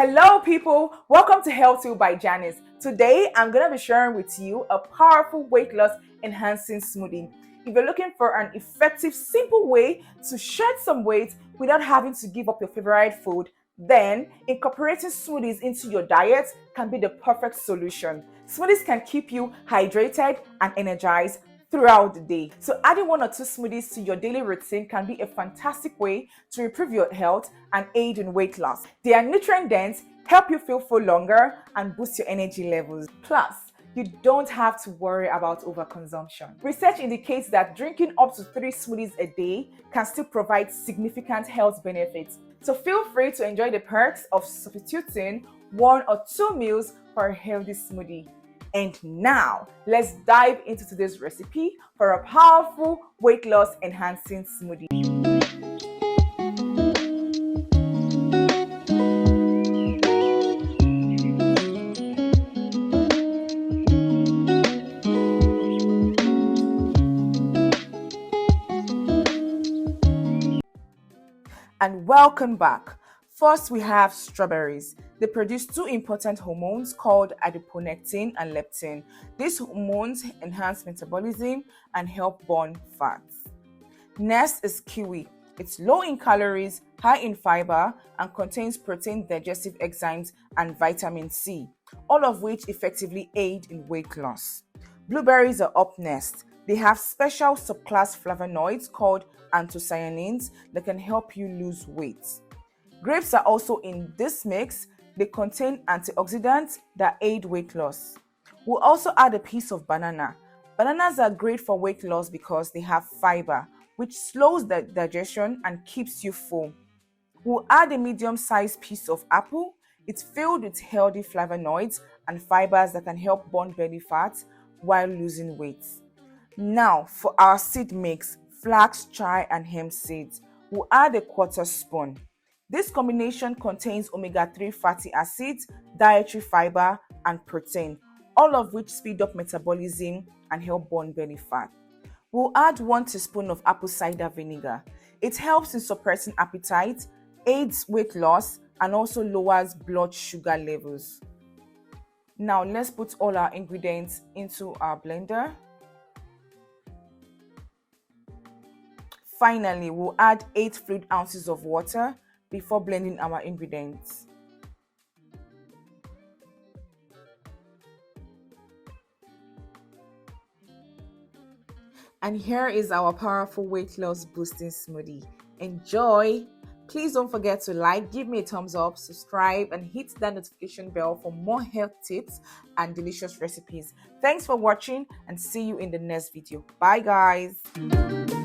Hello people, welcome to Healthy by Janice. Today I'm going to be sharing with you a powerful weight loss enhancing smoothie. If you're looking for an effective, simple way to shed some weight without having to give up your favorite food, then incorporating smoothies into your diet can be the perfect solution. Smoothies can keep you hydrated and energized throughout the day. So adding one or two smoothies to your daily routine can be a fantastic way to improve your health and aid in weight loss. They are nutrient dense, help you feel full longer, and boost your energy levels. Plus, you don't have to worry about overconsumption. Research indicates that drinking up to 3 smoothies a day can still provide significant health benefits. So feel free to enjoy the perks of substituting 1 or 2 meals for a healthy smoothie. And now, let's dive into today's recipe for a powerful weight loss enhancing smoothie. And welcome back. First, we have strawberries. They produce 2 important hormones called adiponectin and leptin. These hormones enhance metabolism and help burn fats. Next is kiwi. It's low in calories, high in fiber, and contains protein digestive enzymes and vitamin C, all of which effectively aid in weight loss. Blueberries are up next. They have special subclass flavonoids called anthocyanins that can help you lose weight. Grapes are also in this mix. They contain antioxidants that aid weight loss. We'll also add a piece of banana. Bananas are great for weight loss because they have fiber, which slows the digestion and keeps you full. We'll add a medium-sized piece of apple. It's filled with healthy flavonoids and fibers that can help burn belly fat while losing weight. Now, for our seed mix, flax, chia, and hemp seeds, we'll add a 1/4 spoon. This combination contains omega-3 fatty acids, dietary fiber, and protein, all of which speed up metabolism and help burn belly fat. We'll add 1 teaspoon of apple cider vinegar. It helps in suppressing appetite, aids weight loss, and also lowers blood sugar levels. Now let's put all our ingredients into our blender. Finally, we'll add 8 fluid ounces of water before blending our ingredients. And here is our powerful weight loss boosting smoothie. Enjoy! Please don't forget to like, give me a thumbs up, subscribe, and hit that notification bell for more health tips and delicious recipes. Thanks for watching and see you in the next video. Bye guys!